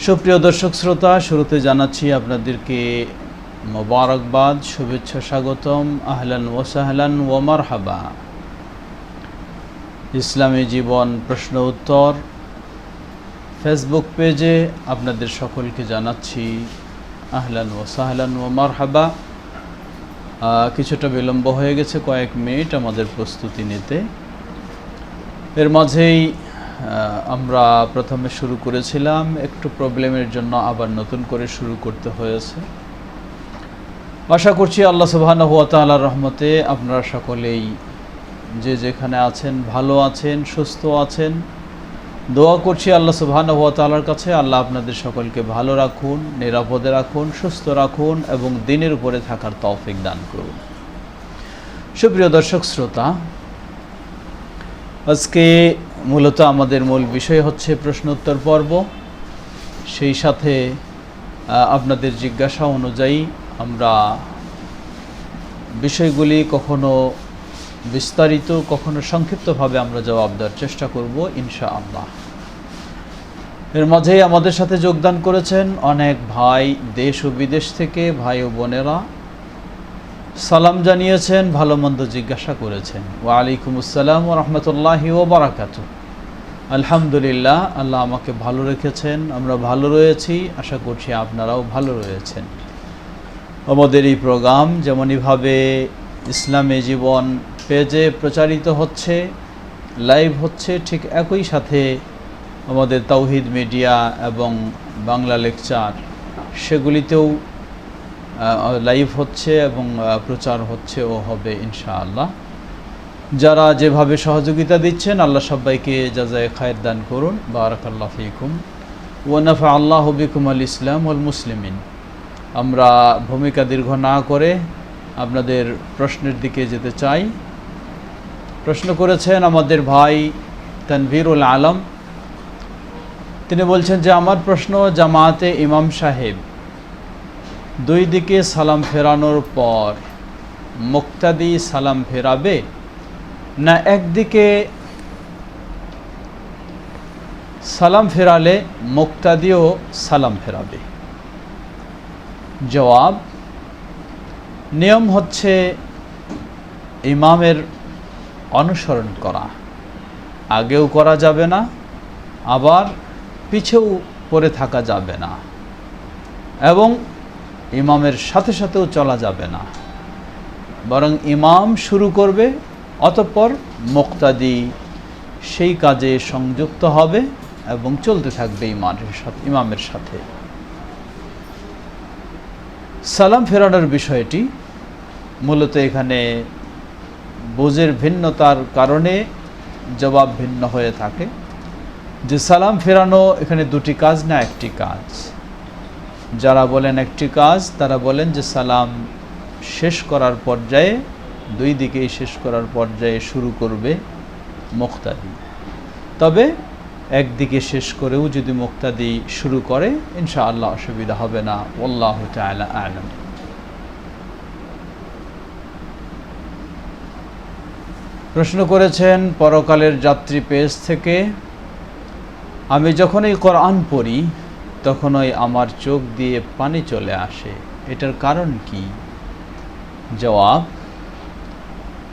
সুপ্রিয় দর্শক শ্রোতা, শুরুতে জানাচ্ছি আপনাদেরকে মোবারকবাদ, শুভেচ্ছা, স্বাগতম। আহলান ওয়া সাহলান ওয়া মারহাবা। ইসলামী জীবন প্রশ্ন উত্তর ফেসবুক পেজে আপনাদের সকলকে জানাচ্ছি আহলান ওয়া সাহলান ওয়া মারহাবা। কিছুটা বিলম্ব হয়ে গেছে, কয়েক মিনিট আমাদের প্রস্তুতি নিতে। এর মাঝেই আমরা প্রথমে শুরু করেছিলাম, একটু প্রবলেমের জন্য আবার নতুন করে শুরু করতে হয়েছে। আশা করছি আল্লাহ সুবহানাহু ওয়া তাআলার রহমতে আপনারা সকলেই যে যেখানে আছেন ভালো আছেন, সুস্থ আছেন। দোয়া করছি আল্লাহ সুবহানাহু ওয়া তাআলার কাছে, আল্লাহ আপনাদের সকলকে ভালো রাখুন, নিরাপদে রাখুন, সুস্থ রাখুন এবং দিনের উপরে থাকার তৌফিক দান করুন। সুপ্রিয় দর্শক শ্রোতা, আজকে মূলত আমাদের মূল বিষয় হচ্ছে প্রশ্নোত্তর পর্ব। সেই সাথে আপনাদের জিজ্ঞাসা অনুযায়ী আমরা বিষয়গুলি কখনো বিস্তারিত, কখনো সংক্ষিপ্তভাবে আমরা জবাব দেওয়ার চেষ্টা করব ইনশাআল্লাহ। এর মাঝেই আমাদের সাথে যোগদান করেছেন অনেক ভাই দেশ ও বিদেশ থেকে, ভাই ও বোনেরা সালাম জানিয়েছেন, ভালো মন্দ জিজ্ঞাসা করেছেন। ওয়ালাইকুম আসসালাম ওয়া রাহমাতুল্লাহি ওয়া বারাকাতুহু। আলহামদুলিল্লাহ, আল্লাহ আমাকে ভালো রেখেছেন, আমরা ভালো রয়েছি, আশা করছি আপনারাও ভালো রয়েছেন। আমাদের এই প্রোগ্রাম যেমনইভাবে ইসলামী জীবন পেজে প্রচারিত হচ্ছে, লাইভ হচ্ছে, ঠিক একই সাথে আমাদের তাওহীদ মিডিয়া এবং বাংলা লেকচার সেগুলিতেও লাইভ হচ্ছে এবং প্রচার হচ্ছে ও হবে ইনশাআল্লাহ। যারা যেভাবে সহযোগিতা দিচ্ছেন আল্লাহ সবাইকে জাযায়ে খায়ের দান করুন। বারাকাল্লাহু ফীকুম ওয়া নাফা আল্লাহু বিকুম আল ইসলাম ওয়াল মুসলিমিন। আমরা ভূমিকা দীর্ঘ না করে আপনাদের প্রশ্নের দিকে যেতে চাই। প্রশ্ন করেছেন আমাদের ভাই তানভীরুল আলম। তিনি বলছেন যে আমার প্রশ্ন, জামাতে ইমাম সাহেব দুই দিকে সালাম ফেরানোর পর মুক্তাদি সালাম ফেরাবে না একদিকে সালাম ফেরালে মুক্তাদিও সালাম ফেরাবে? জবাব, নিয়ম হচ্ছে ইমামের অনুসরণ করা। আগেও করা যাবে না, আবার পিছেও পড়ে থাকা যাবে না, এবং ইমামের সাথে সাথেও চলা যাবে না। বরং ইমাম শুরু করবে, অতঃপর মুক্তাদি সেই কাজে সংযুক্ত হবে এবং চলতে থাকবে ইমামের সাথে। সালাম ফেরানোর বিষয়টি মূলত এখানে বুঝের ভিন্নতার কারণে জবাব ভিন্ন হয়ে থাকে। যে সালাম ফেরানো এখানে দুটি কাজ না একটি কাজ। যারা বলেন একটি কাজ, তারা বলেন যে সালাম শেষ করার পর্যায়ে, দুই দিকেই শেষ করার পর্যায়ে শুরু করবে মুক্তাদি। তবে একদিকে শেষ করেও যদি মুক্তাদি শুরু করে ইনশাআল্লাহ অসুবিধা হবে না। আল্লাহু তাআলা আ'লাম। প্রশ্ন করেছেন পরকালের যাত্রী পেজ থেকে, আমি যখনই কোরআন পড়ি তখনই আমার চোখ দিয়ে পানি চলে আসে, এটার কারণ কি? জবাব,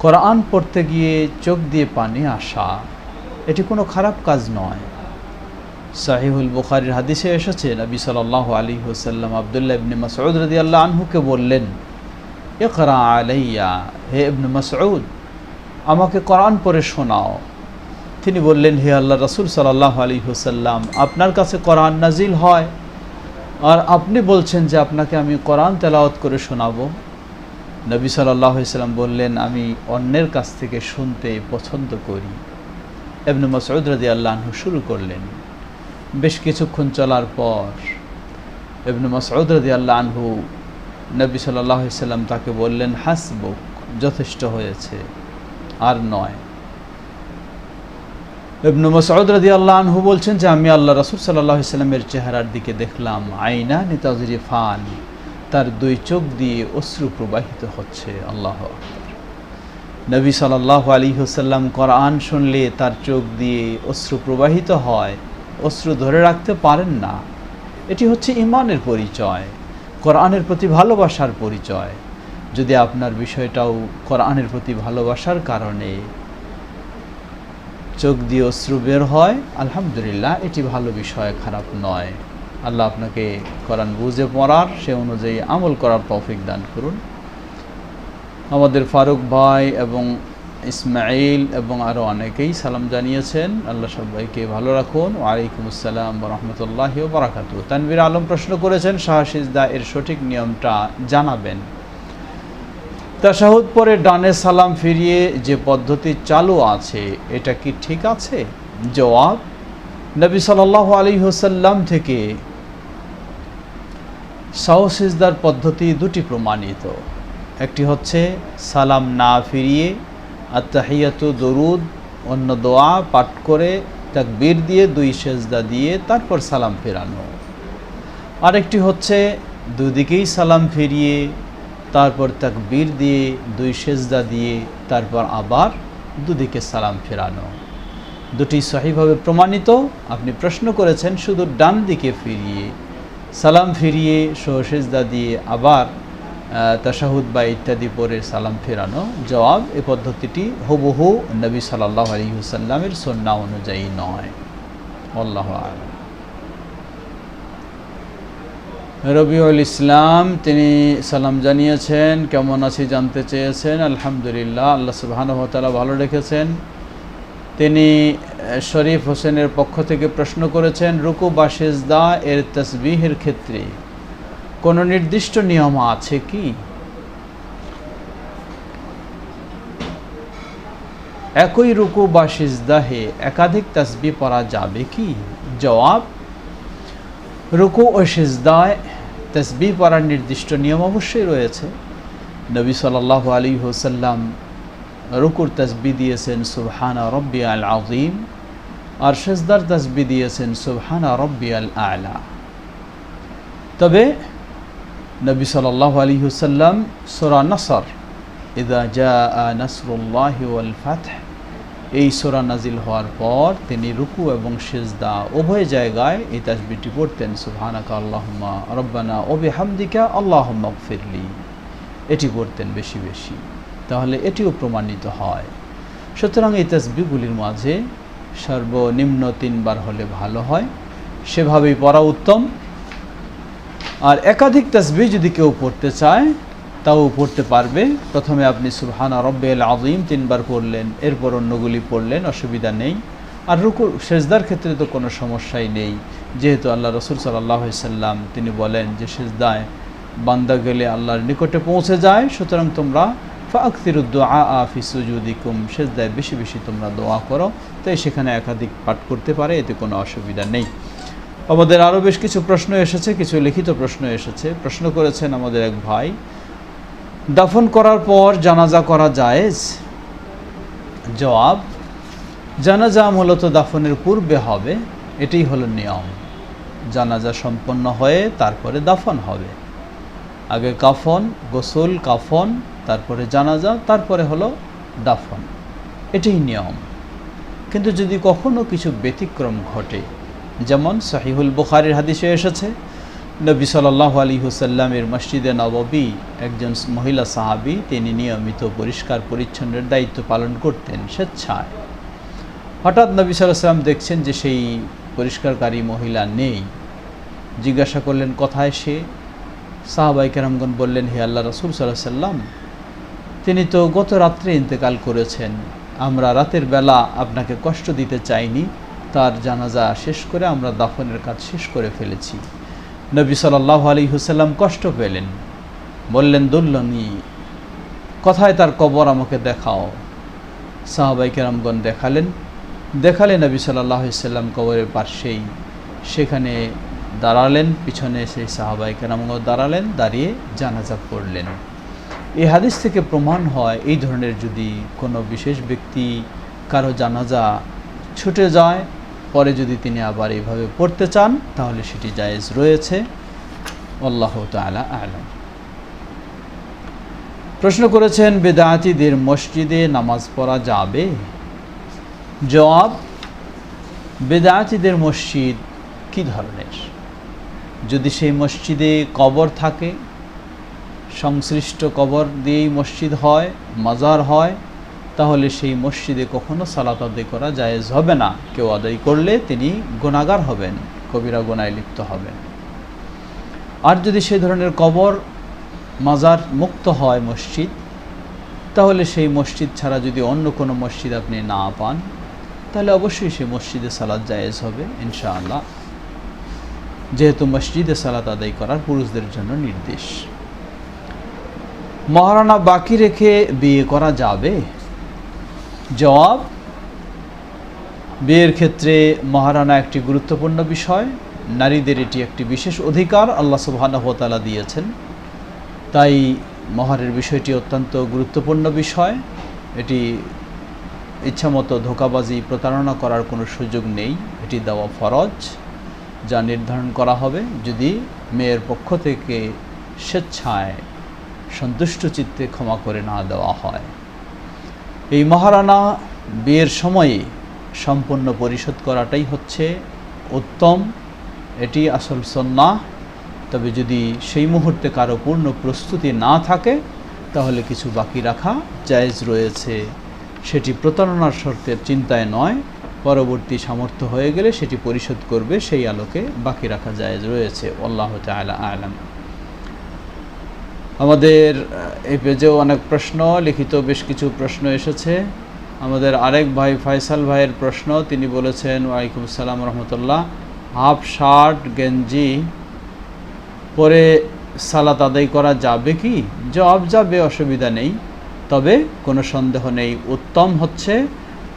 কোরআন পড়তে গিয়ে চোখ দিয়ে পানি আসা এটি কোনো খারাপ কাজ নয়। সহিহুল বুখারীর হাদিসে এসেছে, নবী সাল্লাল্লাহু আলাইহি ওয়াসাল্লাম আব্দুল্লাহ ইবনে মাসউদ রাদিয়াল্লাহু আনহুকে বললেন, ইকরা আলাইয়া, হে ইবনে মাসউদ আমাকে কোরআন পড়ে শোনাও। তিনি বললেন, হে আল্লাহর রাসূল সাল্লাল্লাহু আলাইহি ওয়াসাল্লাম, আপনার কাছে কোরআন নাজিল হয় আর আপনি বলছেন যে আপনাকে আমি কোরআন তেলাওয়াত করে শোনাবো। নবী সাল্লাল্লাহু আলাইহি ওয়াসাল্লাম বললেন, আমি অন্যের কাছ থেকে শুনতে পছন্দ করি। ইবনে মাসউদ রাদিয়াল্লাহু আনহু শুরু করলেন। বেশ কিছুক্ষণ চলার পর ইবনে মাসউদ রাদিয়াল্লাহু আনহু নবী সাল্লাল্লাহু আলাইহি ওয়াসাল্লাম তাকে বললেন, হাসবুক, যথেষ্ট হয়েছে, আর নয়। ইবনে মাসউদ রাদিয়াল্লাহু আনহু বলছেন যে আমি আল্লাহ রাসূল সাল্লাল্লাহু আলাইহি ওয়াসাল্লামের চেহারার দিকে দেখলাম, আইনানি তাজরিফান, তার দুই চোখ দিয়ে অশ্রু প্রবাহিত হচ্ছে। আল্লাহু আকবার। নবী সাল্লাল্লাহু আলাইহি ওয়াসাল্লাম কোরআন শুনলে তার চোখ দিয়ে অশ্রু প্রবাহিত হয়, অশ্রু ধরে রাখতে পারেন না, এটি হচ্ছে ঈমানের পরিচয়, কোরআনের প্রতি ভালোবাসার পরিচয়। যদি আপনার বিষয়টাও কোরআনের প্রতি ভালোবাসার কারণে চোখ দিয়ে অশ্রু বের হয়, আলহামদুলিল্লাহ, এটি ভালো বিষয়, খারাপ নয়। আল্লাহ আপনাকে কোরআন বুঝে পড়ার, সে অনুযায়ী আমল করার তৌফিক দান করুন। আমাদের ফারুক ভাই এবং ইসমাইল এবং আরও অনেকেই সালাম জানিয়েছেন। আল্লাহ সবাইকে ভালো রাখুন। ওয়ালাইকুম আসসালাম ওয়া রাহমাতুল্লাহি ওয়া বারাকাতুহু। তানভীর আলম প্রশ্ন করেছেন, শাহসিজদা এর সঠিক নিয়মটা জানাবেন। তাশাহুদ পরে ডানে সালাম ফিরিয়ে যে পদ্ধতি চালু আছে, এটা কি ঠিক আছে? জবাব, নবী সাল্লাল্লাহু আলাইহি ওয়াসাল্লাম থেকে শাহসিজদার পদ্ধতি দুটি প্রমাণিত। একটি হচ্ছে সালাম না ফিরিয়ে আত্তাহিয়াতু দরুদ অন্য দোয়া পাঠ করে তাকবীর দিয়ে 2 সেজদা দিয়ে তারপর সালাম ফেরানো। আরেকটি হচ্ছে দুদিকেই সালাম ফিরিয়ে তারপর তাকবীর দিয়ে 2 সেজদা দিয়ে তারপর আবার দুদিকে সালাম ফেরানো। দুটি সহিভাবে প্রমাণিত। আপনি প্রশ্ন করেছেন শুধু ডান দিকে ফিরিয়ে সালাম ফিরিয়ে সেজদা দিয়ে আবার তাশাহুদ বা ইত্যাদি পরে সালাম ফেরানো। জবাব, এই পদ্ধতিটি হুবহু নবী সাল্লাল্লাহু আলাইহি ওয়াসাল্লামের সুন্নাহ অনুযায়ী নয়। আল্লাহু আ'লাম। রবিউল ইসলাম তিনি সালাম জানিয়েছেন, কেমন আছি জানতে চেয়েছেন। আলহামদুলিল্লাহ, আল্লাহ সুবহানাহু ওয়া তাআলা ভালো রেখেছেন। তিনি শরীফ হোসেনের পক্ষ থেকে প্রশ্ন করেছেন, রুকু বা সিজদা এর তাসবিহের ক্ষেত্রে কোনো নির্দিষ্ট নিয়ম আছে কি? একই রুকু বা সিজদাহে একাধিক তাসবিহ পড়া যাবে কি? জবাব, রুকু ও সিজদায় তাসবিহ পড়ার নির্দিষ্ট নিয়ম অবশ্যই রয়েছে। নবী সাল্লাল্লাহু আলাইহি ওয়াসাল্লাম রুকুর তাসবিহ দিয়েছেন সুবহানা রাব্বিয়াল আযীম, আর সিজদার তাসবিহ দিয়েছেন সুবহানা রাব্বিয়াল আ'লা। তবে নবী সাল্লাল্লাহু আলাইহি ওয়াসাল্লাম সূরা নাসর, ইযা জাআ নাসরুল্লাহি ওয়াল ফাতহ, এই সূরা নাজিল হওয়ার পর তিনি রুকু এবং সিজদা উভয় জায়গায় এই তাসবিহটি পড়তেন, সুবহানাকা আল্লাহুম্মা রাব্বানা ওয়া বিহামদিকা আল্লাহুম্মা গফিরলি। এটি পড়তেন বেশি বেশি, তাহলে এটিও প্রমাণিত হয়। সুতরাং এই তাসবিহগুলির মাঝে সর্বনিম্ন 3 বার হলে ভালো হয়, সেভাবেই পড়া উত্তম। আর একাধিক তাসবিহ যদি কেউ পড়তে চায় তাও পড়তে পারবে। প্রথমে আপনি সুবহানা রাব্বিয়াল আযীম 3 বার পড়লেন, এরপর অন্যগুলি পড়লেন, অসুবিধা নেই। আর রুকু সিজদার ক্ষেত্রে তো কোনো সমস্যাই নেই, যেহেতু আল্লাহ রাসূল সাল্লাল্লাহু আলাইহি সাল্লাম তিনি বলেন যে সিজদায় বান্দা গেলে আল্লাহর নিকটে পৌঁছে যায়। সুতরাং তোমরা ফাআকসিরুদ দুআআ ফি সুজুদিকুম, সিজদায় বেশি বেশি তোমরা দোয়া করো। তাই সেখানে একাধিক পাঠ করতে পারে, এতে কোনো অসুবিধা নেই। আমাদের আরও বেশ কিছু প্রশ্ন এসেছে, কিছু লিখিত প্রশ্ন এসেছে। প্রশ্ন করেছেন আমাদের এক ভাই, দাফন করার পর জানাজা করা জায়েজ? জবাব, জানাজা মূলত দাফনের পূর্বে হবে, এটাই হলো নিয়ম। জানাজা সম্পন্ন হয়ে তারপরে দাফন হবে। আগে কাফন, গোসল, কাফন, তারপরে জানাজা, তারপরে হলো দাফন, এটাই নিয়ম। কিন্তু যদি কখনো কিছু ব্যতিক্রম ঘটে, যেমন সহিহুল বুখারীর হাদিসে এসেছে, নবী সাল্লাল্লাহু আলাইহি ওয়াসাল্লামের মসজিদে নববী একজন মহিলা সাহাবী, তিনি নিয়মিত পরিষ্কার পরিচ্ছন্নের দায়িত্ব পালন করতেন স্বেচ্ছায়। হঠাৎ নবী সাল্লাল্লাহু আলাইহি ওয়াসাল্লাম দেখছেন যে সেই পরিষ্কারকারী মহিলা নেই। জিজ্ঞাসা করলেন কোথায় সে? সাহাবায়ে কেরামগণ বললেন, হে আল্লাহ রাসূল সাল্লাল্লাহু আলাইহি ওয়াসাল্লাম, তিনি তো গত রাত্রে ইন্তেকাল করেছেন। আমরা রাতের বেলা আপনাকে কষ্ট দিতে চাইনি, তার জানাজা শেষ করে আমরা দাফনের কাজ শেষ করে ফেলেছি। নবী সাল্লাল্লাহু আলাইহি ওয়াসাল্লাম কষ্ট পেলেন, বললেন, দুল্লনি, কোথায় তার কবর, আমাকে দেখাও। সাহাবায়ে কেরামগণ দেখালে নবী সাল্লাল্লাহু আলাইহি ওয়াসাল্লাম কবরের পাশেই সেখানে দাঁড়ালেন, পিছনে সেই সাহাবায়ে কেরামগণ দাঁড়ালেন, দাঁড়িয়ে জানাজা পড়লেন। এই হাদিস থেকে প্রমাণ হয় এই ধরনের যদি কোনো বিশেষ ব্যক্তি কারো জানাজা ছুটে যায়, পরে যদি তিনি আবার এইভাবে পড়তে চান, তাহলে সেটি জায়েজ রয়েছে। আল্লাহু তাআলা আ'লাম। প্রশ্ন করেছেন, বিদআতীদের মসজিদে নামাজ পড়া যাবে? জবাব, বিদআতীদের মসজিদ কী ধরনের? যদি সেই মসজিদে কবর থাকে, সংশ্লিষ্ট কবর দিয়েই মসজিদ হয়, মাজার হয়, তাহলে সেই মসজিদে কখনো সালাত আদায় করা জায়েজ হবে না। কেউ আদায় করলে তিনি গুনাহগার হবেন, কবিরা গুনাহে লিপ্ত হবেন। আর যদি সেই ধরনের কবর মাজার মুক্ত হয় মসজিদ, তাহলে সেই মসজিদ ছাড়া যদি অন্য কোনো মসজিদ আপনি না পান, তাহলে অবশ্যই সেই মসজিদে সালাত জায়েজ হবে ইনশাআল্লাহ, যেহেতু মসজিদে সালাত আদায় করার পুরুষদের জন্য নির্দেশ। মহারানা বাকি রেখে বিয়ে করা যাবে? জবাব, বিয়ের ক্ষেত্রে মহারানা একটি গুরুত্বপূর্ণ বিষয়। নারীদের এটি একটি বিশেষ অধিকার আল্লাহ সুবহানাহু ওয়া তাআলা দিয়েছেন, তাই মহারের বিষয়টি অত্যন্ত গুরুত্বপূর্ণ বিষয়। এটি ইচ্ছামতো ধোঁকাবাজি, প্রতারণা করার কোনো সুযোগ নেই। এটি দেওয়া ফরজ, যা নির্ধারণ করা হবে যদি মেয়ের পক্ষ থেকে স্বেচ্ছায় সন্তুষ্ট চিত্তে ক্ষমা করে না দেওয়া হয়। এই মহারানা বিয়ের সময়ে সম্পূর্ণ পরিশোধ করাটাই হচ্ছে উত্তম, এটি আসল সুন্নাহ। তবে যদি সেই মুহূর্তে কারো পূর্ণ প্রস্তুতি না থাকে, তাহলে কিছু বাকি রাখা জায়েজ রয়েছে। সেটি প্রতারণার শর্তের চিন্তায় নয়, পরবর্তী সামর্থ্য হয়ে গেলে সেটি পরিশোধ করবে, সেই আলোকে বাকি রাখা জায়েজ রয়েছে। আল্লাহু তাআলা আ'লাম। আমাদের এই পেজেও অনেক প্রশ্ন, লিখিত বেশ কিছু প্রশ্ন এসেছে। আমাদের আরেক ভাই ফয়সাল ভাইয়ের প্রশ্ন, তিনি বলেছেন, ওয়ালাইকুম আসসালাম রহমতুল্লাহ, হাফ শার্ট গেঞ্জি পরে সালাত আদায় করা যাবে কি? জবাব, যাবে, অসুবিধা নেই। তবে কোনো সন্দেহ নেই, উত্তম হচ্ছে,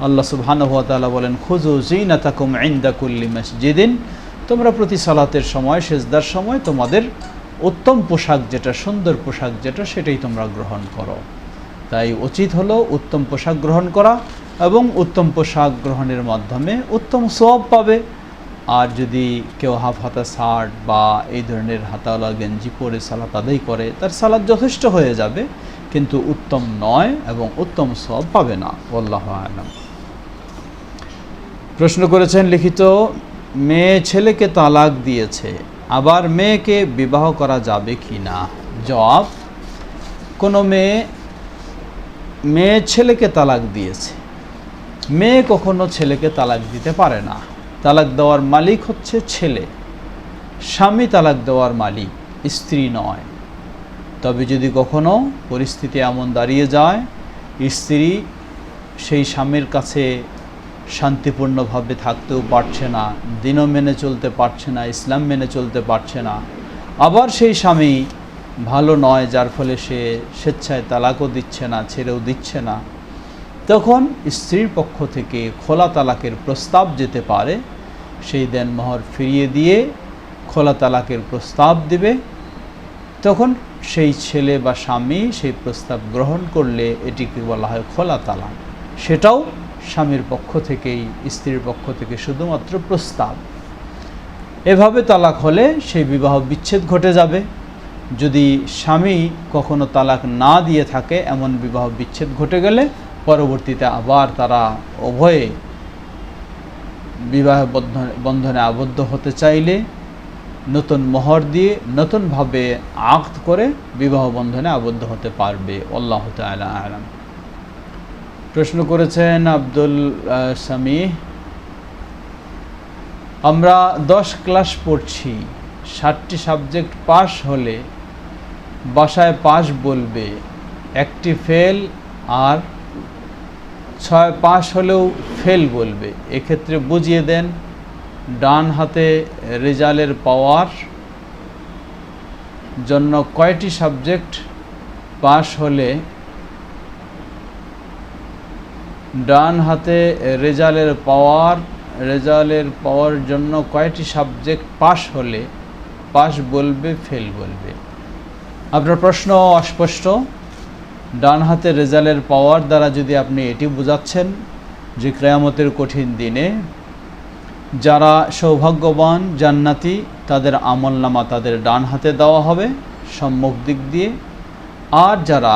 আল্লাহ সুবহানাহু ওয়া তাআলা বলেন, খুযু যিনাতাকুম ইনদা কুল্লি মসজিদিন, তোমরা প্রতি সালাতের সময়, সেজদার সময় তোমাদের উত্তম পোশাক যেটা, সুন্দর পোশাক যেটা, সেটাই তোমরা গ্রহণ করো। তাই উচিত হলো উত্তম পোশাক গ্রহণ করা, এবং উত্তম পোশাক গ্রহণের মাধ্যমে উত্তম সওয়াব পাবে। আর যদি কেউ হাফ হাতা শার্ট বা এই ধরনের হাতাওয়ালা গেঞ্জি পরে সালাত আদায় করে, তার সালাত যথেষ্ট হয়ে যাবে, কিন্তু উত্তম নয় এবং উত্তম সওয়াব পাবে না। আল্লাহু আ'লাম। প্রশ্ন করেছেন লিখিত, মেয়ে ছেলেকে তালাক দিয়েছে, আবার মেয়েকে বিবাহ করা যাবে কি না? জবাব, কোনো মেয়ে ছেলেকে তালাক দিয়েছে, মেয়ে কখনো ছেলেকে তালাক দিতে পারে না। তালাক দেওয়ার মালিক হচ্ছে ছেলে, স্বামী তালাক দেওয়ার মালিক, স্ত্রী নয়। তবে যদি কখনো পরিস্থিতি এমন দাঁড়িয়ে যায়, স্ত্রী সেই স্বামীর কাছে শান্তিপূর্ণভাবে থাকতেও পারছে না, দিনও মেনে চলতে পারছে না, ইসলাম মেনে চলতে পারছে না, আবার সেই স্বামী ভালো নয়, যার ফলে সে স্বেচ্ছায় তালাকও দিচ্ছে না, ছেড়েও দিচ্ছে না, তখন স্ত্রীর পক্ষ থেকে খোলা তালাকের প্রস্তাব যেতে পারে। সেই দেনমোহর ফিরিয়ে দিয়ে খোলা তালাকের প্রস্তাব দিবে। তখন সেই ছেলে বা স্বামী সেই প্রস্তাব গ্রহণ করলে এটিকে বলা হয় খোলা তালাক। সেটাও স্বামীর পক্ষ থেকেই, স্ত্রীর পক্ষ থেকে শুধুমাত্র প্রস্তাব। এভাবে তালাক হলে সেই বিবাহ বিচ্ছেদ ঘটে যাবে। যদি স্বামী কখনো তালাক না দিয়ে থাকে, এমন বিবাহ বিচ্ছেদ ঘটে গেলে পরবর্তীতে আবার তারা উভয়ে বিবাহ বন্ধনে আবদ্ধ হতে চাইলে নতুন মোহর দিয়ে নতুনভাবে আকদ করে বিবাহ বন্ধনে আবদ্ধ হতে পারবে। আল্লাহু তাআলা আ'লাম। প্রশ্ন করেছেন আব্দুল সামিহ, আমরা 10 ক্লাস পড়ছি, 60টি সাবজেক্ট পাস হলে বাসায় পাস বলবে, একটি ফেল, আর 6 পাস হলেও ফেল বলবে। এক্ষেত্রে বুঝিয়ে দেন, ডান হাতে রেজাল্টের পাওয়ার জন্য কয়টি সাবজেক্ট পাস হলে, ডান হাতে রেজাল্টের পাওয়ার জন্য কয়টি সাবজেক্ট পাস হলে পাস বলবে, ফেল বলবে? আপনার প্রশ্ন অস্পষ্ট। ডান হাতে রেজাল্টের পাওয়ার দ্বারা যদি আপনি এটি বোঝাচ্ছেন যে কিয়ামতের কঠিন দিনে যারা সৌভাগ্যবান জান্নাতি, তাদের আমলনামা তাদের ডান হাতে দেওয়া হবে সম্মুখ দিক দিয়ে, আর যারা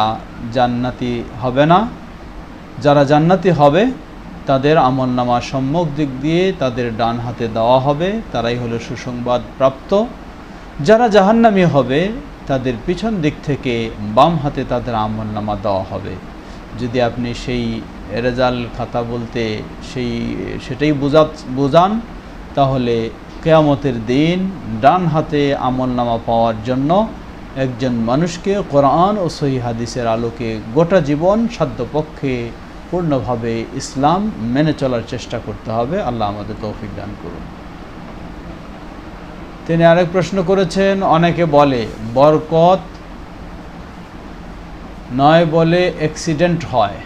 জান্নাতি হবে না, যারা জান্নাতি হবে তাদের আমলনামা সম্মুখ দিক দিয়ে তাদের ডান হাতে দেওয়া হবে, তারাই হলো সুসংবাদ প্রাপ্ত। যারা জাহান্নামী হবে তাদের পিছন দিক থেকে বাম হাতে তাদের আমলনামা দেওয়া হবে। যদি আপনি সেই রেজাল্ট খাতা বলতে সেটাই বোঝান, তাহলে কিয়ামতের দিন ডান হাতে আমলনামা পাওয়ার জন্য একজন মানুষকে কোরআন ও সহিহ হাদিসের আলোকে গোটা জীবন সাধ্যপক্ষে পূর্ণভাবে ইসলাম মেনে চলার চেষ্টা করতে হবে। আল্লাহ আমাদের তৌফিক দান করুন। তিনি আরেক প্রশ্ন করেছেন, অনেকে বলে বরকত নয় বলে অ্যাক্সিডেন্ট হয়,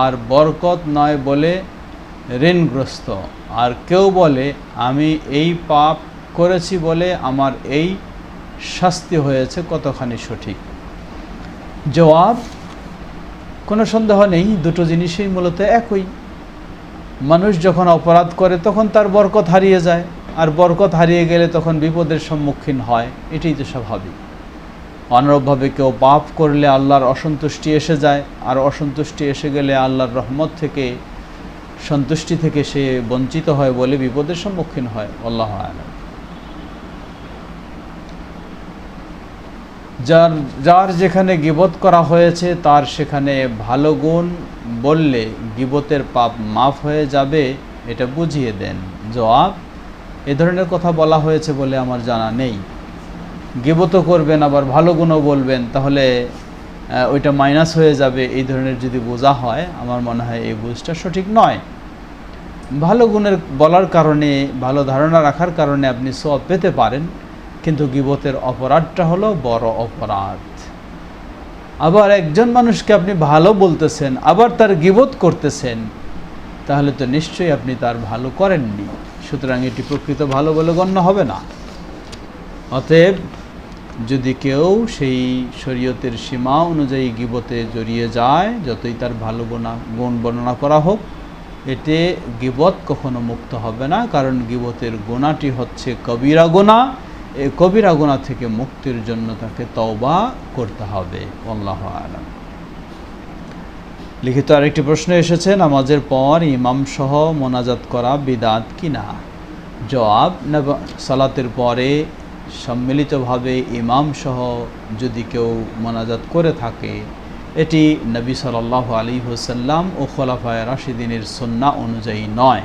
আর বরকত নয় বলে ঋণগ্রস্ত, আর কেউ বলে আমি এই পাপ করেছি বলে আমার এই শাস্তি হয়েছে, কতখানি সঠিক? জবাব, কোনো সন্দেহ নেই, দুটো জিনিসই মূলত একই। মানুষ যখন অপরাধ করে তখন তার বরকত হারিয়ে যায়, আর বরকত হারিয়ে গেলে তখন বিপদের সম্মুখীন হয়, এটাই তো স্বাভাবিক। অনুরূপভাবে কেউ পাপ করলে আল্লাহর অসন্তুষ্টি এসে যায়, আর অসন্তুষ্টি এসে গেলে আল্লাহর রহমত থেকে, সন্তুষ্টি থেকে সে বঞ্চিত হয় বলে বিপদের সম্মুখীন হয়। আল্লাহু আ'লাম। যার যেখানে গীবত করা হয়েছে তার সেখানে ভালো গুণ বললে গীবতের পাপ মাফ হয়ে যাবে, এটা বুঝিয়ে দেন। জবাব, এ ধরনের কথা বলা হয়েছে বলে আমার জানা নেই। গীবতও করবেন আবার ভালো গুণও বলবেন, তাহলে ওইটা মাইনাস হয়ে যাবে, এই ধরনের যদি বোঝা হয়, আমার মনে হয় এই বুঝটা সঠিক নয়। ভালো গুণের বলার কারণে, ভালো ধারণা রাখার কারণে আপনি সওয়াব পেতে পারেন, কিন্তু গীবতের অপরাধটা হলো বড় অপরাধ। আবার একজন মানুষকে আপনি ভালো বলতেছেন, আবার তার গীবত করতেছেন, তাহলে তো নিশ্চয়ই আপনি তার ভালো করেননি, সুতরাং এটি প্রকৃত ভালো বলে গণ্য হবে না। অতএব যদি কেউ সেই শরীয়তের সীমা অনুযায়ী গীবতে জড়িয়ে যায়, যতই তার ভালো গুণ বর্ণনা করা হোক, এতে গীবত কখনো মুক্ত হবে না, কারণ গীবতের গুণাটি হচ্ছে কবিরা গুনাহ। এই কবিরা গুনাহ থেকে মুক্তির জন্য তাকে তওবা করতে হবে। আল্লাহু আ'লাম। লিখিত আরেকটি প্রশ্ন এসেছে, নামাজের পর ইমাম সহ মোনাজাত করা বিদআত কিনা? জবাব, সালাতের পরে সম্মিলিতভাবে ইমাম সহ যদি কেউ মোনাজাত করে থাকে, এটি নবী সাল্লাল্লাহু আলাইহি ওয়াসাল্লাম ও খোলাফায়ে রাশিদিনের সুন্নাহ অনুযায়ী নয়।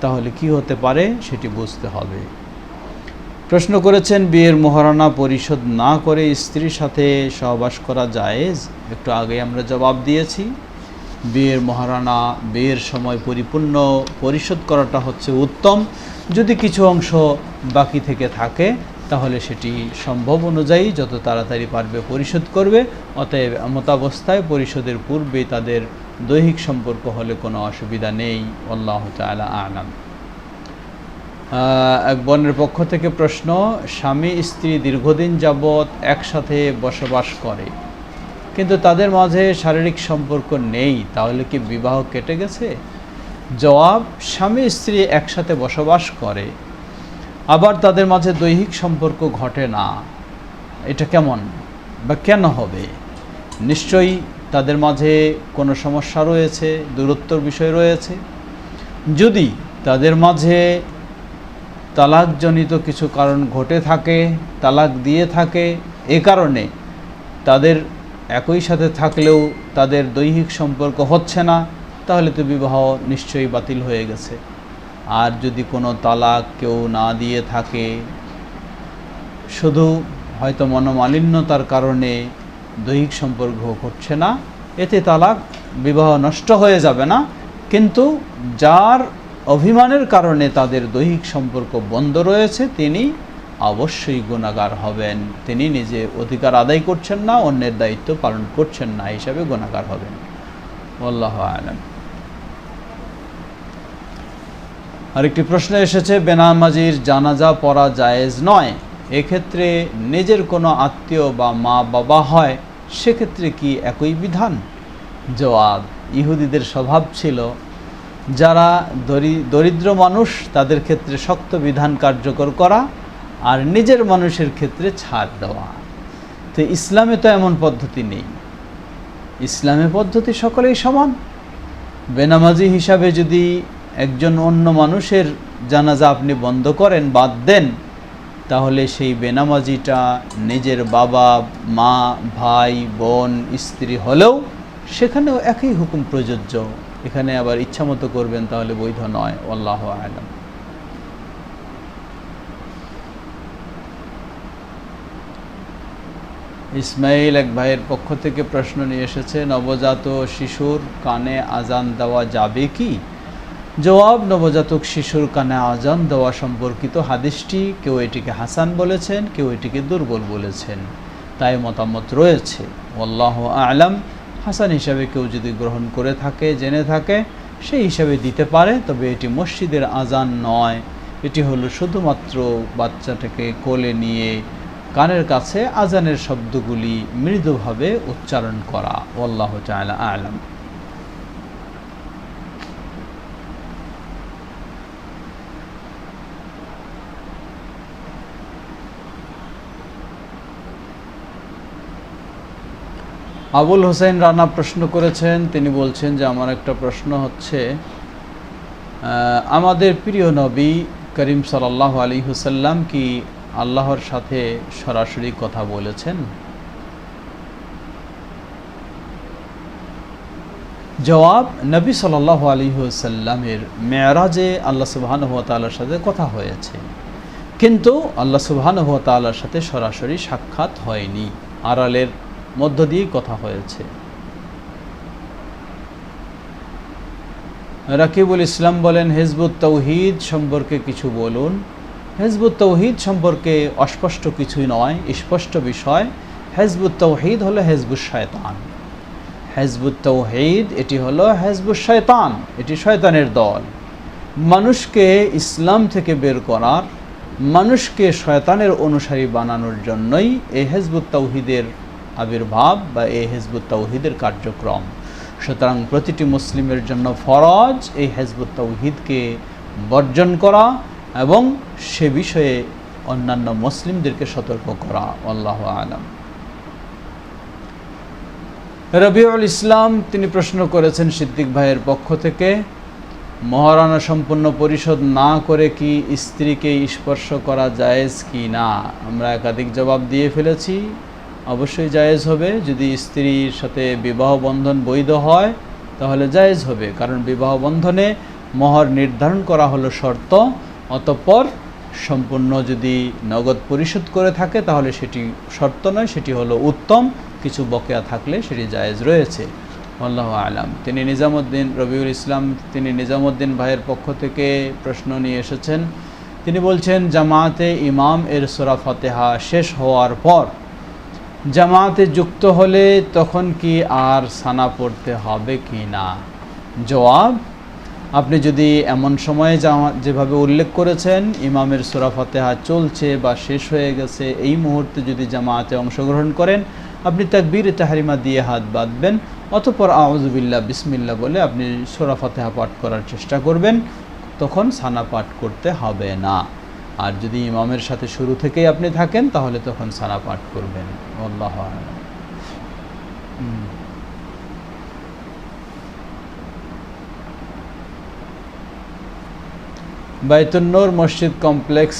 তাহলে কি হতে পারে সেটি বুঝতে হবে। প্রশ্ন করেছেন, বিয়ের মোহরানা পরিশোধ না করে স্ত্রীর সাথে সহবাস করা জায়েজ? একটু আগে আমরা জবাব দিয়েছি, বিয়ের মোহরানা বিয়ের সময় পরিপূর্ণ পরিশোধ করাটা হচ্ছে উত্তম। যদি কিছু অংশ বাকি থেকে থাকে তাহলে সেটি সম্ভব অনুযায়ী যত তাড়াতাড়ি পারবে পরিশোধ করবে। অতএব এমতাবস্থায় পরিশোধের পূর্বে তাদের দৈহিক সম্পর্ক হলে কোনো অসুবিধা নেই। আল্লাহু তাআলা আ'লাম। এক বোনের পক্ষ থেকে প্রশ্ন, স্বামী স্ত্রী দীর্ঘদিন যাবৎ একসাথে বসবাস করে কিন্তু তাদের মাঝে শারীরিক সম্পর্ক নেই, তাহলে কি বিবাহ কেটে গেছে? জবাব, স্বামী স্ত্রী একসাথে বসবাস করে আবার তাদের মাঝে দৈহিক সম্পর্ক ঘটে না, এটা কেমন বা কেন হবে? নিশ্চয়ই তাদের মাঝে কোনো সমস্যা রয়েছে, দূরত্বর বিষয় রয়েছে। যদি তাদের মাঝে তালাকজনিত কিছু কারণ ঘটে থাকে, তালাক দিয়ে থাকে, এ কারণে তাদের একই সাথে থাকলেও তাদের দৈহিক সম্পর্ক হচ্ছে না, তাহলে তো বিবাহ নিশ্চয়ই বাতিল হয়ে গেছে। আর যদি কোনো তালাক কেউ না দিয়ে থাকে, শুধু হয়তো মনোমালিন্যতার কারণে দৈহিক সম্পর্ক ঘটছে না, এতে তালাক বিবাহ নষ্ট হয়ে যাবে না, কিন্তু যার অভিমানের কারণে তাদের দৈহিক সম্পর্ক বন্ধ রয়েছে তিনি অবশ্যই গুনাহগার হবেন। তিনি নিজে অধিকার আদায় করছেন না, অন্যের দায়িত্ব পালন করছেন না হিসাবে গুনাহগার হবেন। আল্লাহু আ'লাম। আরেকটি প্রশ্ন এসেছে, বেনামাজির জানাজা পড়া জায়েজ নয়, এক্ষেত্রে নিজের কোনো আত্মীয় বা মা বাবা হয়, সেক্ষেত্রে কি একই বিধান? জবাব, ইহুদিদের স্বভাব ছিল যারা দরিদ্র মানুষ তাদের ক্ষেত্রে শক্ত বিধান কার্যকর করা আর নিজের মানুষের ক্ষেত্রে ছাড় দেওয়া। তো ইসলামে তো এমন পদ্ধতি নেই। ইসলামের পদ্ধতি সকলেই সমান। বেনামাজি হিসাবে যদি একজন অন্য মানুষের জানাজা আপনি বন্ধ করেন, বাদ দেন, তাহলে সেই বেনামাজিটা নিজের বাবা, মা, ভাই, বোন, স্ত্রী হলেও সেখানেও একই হুকুম প্রযোজ্য। এখানে আবার ইচ্ছামতো করবেন তাহলে বৈধ নয়। আল্লাহু আ'লাম। ইসমাইল এক ভাইয়ের পক্ষ থেকে প্রশ্ন নিয়ে এসেছে, নবজাত শিশুর কানে আজান দেওয়া যাবে কি? জবাব, নবজাতক শিশুর কানে আজান দেওয়া সম্পর্কিত হাদিসটি কেউ এটিকে হাসান বলেছেন, কেউ এটিকে দুর্বল বলেছেন, তাই মতামত রয়েছে। আল্লাহু আ'লাম। হাসান হিসাবে কেউ যদি গ্রহণ করে থাকে, জেনে থাকে, সেই হিসাবে দিতে পারে, তবে এটি মসজিদের আজান নয়। এটি হলো শুধুমাত্র বাচ্চাটাকে কোলে নিয়ে কানের কাছে আজানের শব্দগুলি মৃদুভাবে উচ্চারণ করা। আল্লাহু তাআলা আ'লাম। আবুল হোসেন রানা প্রশ্ন করেছেন। তিনি বলছেন যে আমার একটা প্রশ্ন হচ্ছে, আমাদের প্রিয় নবী করিম সাল্লাল্লাহু আলাইহি ওয়াসাল্লাম কি আল্লাহর সাথে সরাসরি কথা বলেছেন? জবাব, নবী সাল্লাল্লাহু আলাইহি ওয়াসাল্লামের মেরাজে আল্লাহ সুবহানাহু ওয়া তাআলার সাথে কথা হয়েছে, কিন্তু আল্লাহ সুবহানাহু ওয়া তাআলার সাথে সরাসরি সাক্ষাৎ হয়নি, আড়ালের মধ্য দিয়েই কথা হয়েছে। রাকিবুল ইসলাম বলেন, হিজবুত তাওহীদ সম্পর্কে কিছু বলুন। হিজবুত তাওহীদ সম্পর্কে অস্পষ্ট কিছুই নয়, স্পষ্ট বিষয়। হিজবুত তাওহীদ হলো হিজবুশ শয়তান। হিজবুত তাওহীদ এটি হলো হিজবুশ শয়তান, এটি শয়তানের দল। মানুষকে ইসলাম থেকে বের করার, মানুষকে শয়তানের অনুসারী বানানোর জন্যই এই হিজবুত তাওহীদের আবির্ভাব বা এই হিজবুত তাওহীদের কার্যক্রম। সুতরাং প্রতিটি মুসলিমের জন্য ফরজ এই হিজবুত তাওহীদকে বর্জন করা এবং সে বিষয়ে অন্যান্য মুসলিমদেরকে সতর্ক করা। আল্লাহু আ'লাম। রবিউল ইসলাম তিনি প্রশ্ন করেছেন সিদ্দিক ভাইয়ের পক্ষ থেকে, মহারানা সম্পূর্ণ পরিশোধ না করে কি স্ত্রীকে স্পর্শ করা জায়েজ কি না? আমরা একাধিক জবাব দিয়ে ফেলেছি। অবশ্যই জায়েজ হবে। যদি স্ত্রীর সাথে বিবাহ বন্ধন বৈধ হয় তাহলে জায়েজ হবে, কারণ বিবাহ বন্ধনে মোহর নির্ধারণ করা হলো শর্ত। অতঃপর সম্পূর্ণ যদি নগদ পরিশোধ করে থাকে তাহলে সেটি শর্ত নয়, সেটি হলো উত্তম। কিছু বকেয়া থাকলে সেটি জায়েজ রয়েছে। আল্লাহু আ'লাম। তিনি নিজামুদ্দিন, রবিউল ইসলাম তিনি নিজামুদ্দিন ভাইয়ের পক্ষ থেকে প্রশ্ন নিয়ে এসেছেন। তিনি বলছেন, জামাতে ইমাম এর সূরা ফাতিহা শেষ হওয়ার পর জামাতে যুক্ত হলে তখন কি আর সানা পড়তে হবে কি না? জবাব, আপনি যদি এমন সময়ে যেভাবে উল্লেখ করেছেন ইমামের সূরা ফাতিহা চলছে বা শেষ হয়ে গেছে, এই মুহূর্তে যদি জামাতে অংশগ্রহণ করেন, আপনি তাকবীরে তাহরিমা দিয়ে হাত বাঁধবেন, অতঃপর আউযু বিল্লাহ বিসমিল্লাহ বলে আপনি সূরা ফাতিহা পাঠ করার চেষ্টা করবেন, তখন সানা পাঠ করতে হবে না। আর যদি ইমামের সাথে শুরু থেকেই আপনি থাকেন তাহলে তখন সানা পাঠ করবেন। আল্লাহু আ'লাম। বাইতুন নূর মসজিদ কমপ্লেক্স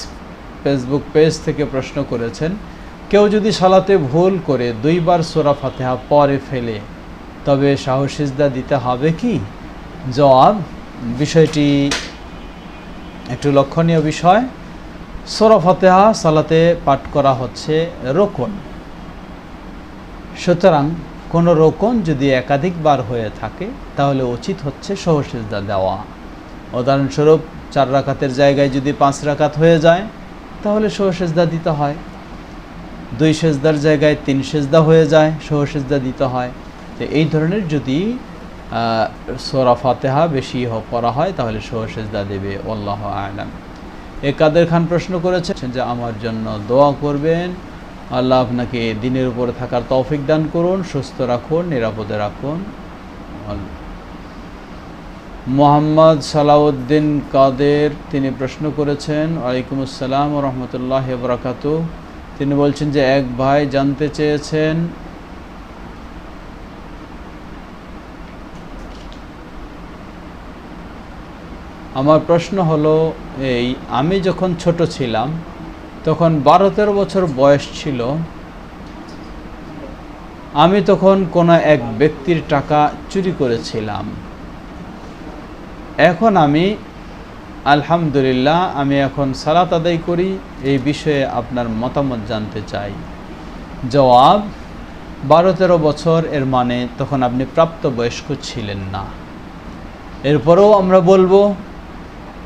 ফেসবুক পেজ থেকে প্রশ্ন করেছেন, কেউ যদি সালাতে ভুল করে 2 বার সূরা ফাতিহা পড়ে ফেলে তবে সাহু সিজদা দিতে হবে কি? জবাব, বিষয়টি একটু লক্ষণীয় বিষয়। সূরা ফাতিহা সালাতে পাঠ করা হচ্ছে রোকন। সুতরাং কোনো রোকন যদি একাধিকবার হয়ে থাকে তাহলে উচিত হচ্ছে সাহু সিজদা দেওয়া। উদাহরণস্বরূপ 4 রাকাতের জায়গায় যদি 5 রাকাত হয়ে যায় তাহলে সাহু সিজদা দিতে হয়। 2 সিজদার জায়গায় 3 সিজদা হয়ে যায়, সাহু সিজদা দিতে হয়। তো এই ধরনের যদি সূরা ফাতিহা বেশি পড়া হয় তাহলে সাহু সিজদা দেবে। আল্লাহু আ'লাম। কাদের খান প্রশ্ন করেছেন যে আমার জন্য দোয়া করবেন, আল্লাহ আপনাকে দিনের উপরে থাকার তৌফিক দান করুন, সুস্থ রাখুন, নিরাপদে রাখুন। মোহাম্মদ সালাউদ্দিন কাদের তিনি প্রশ্ন করেছেন, ওয়ালাইকুম আসসালাম ওয়া রাহমাতুল্লাহি ওয়া বারাকাতুহু। তিনি বলছেন যে এক ভাই জানতে চেয়েছেন, আমার প্রশ্ন হলো এই, আমি যখন ছোট ছিলাম তখন 12-13 বছর বয়স ছিল। আমি তখন কোনো এক ব্যক্তির টাকা চুরি করেছিলাম। এখন আমি আলহামদুলিল্লাহ আমি এখন সালাত আদায় করি, এই বিষয়ে আপনার মতামত জানতে চাই। জবাব: 12-13 বছর এর মানে তখন আপনি প্রাপ্তবয়স্ক ছিলেন না। এরপরেও আমরা বলবো,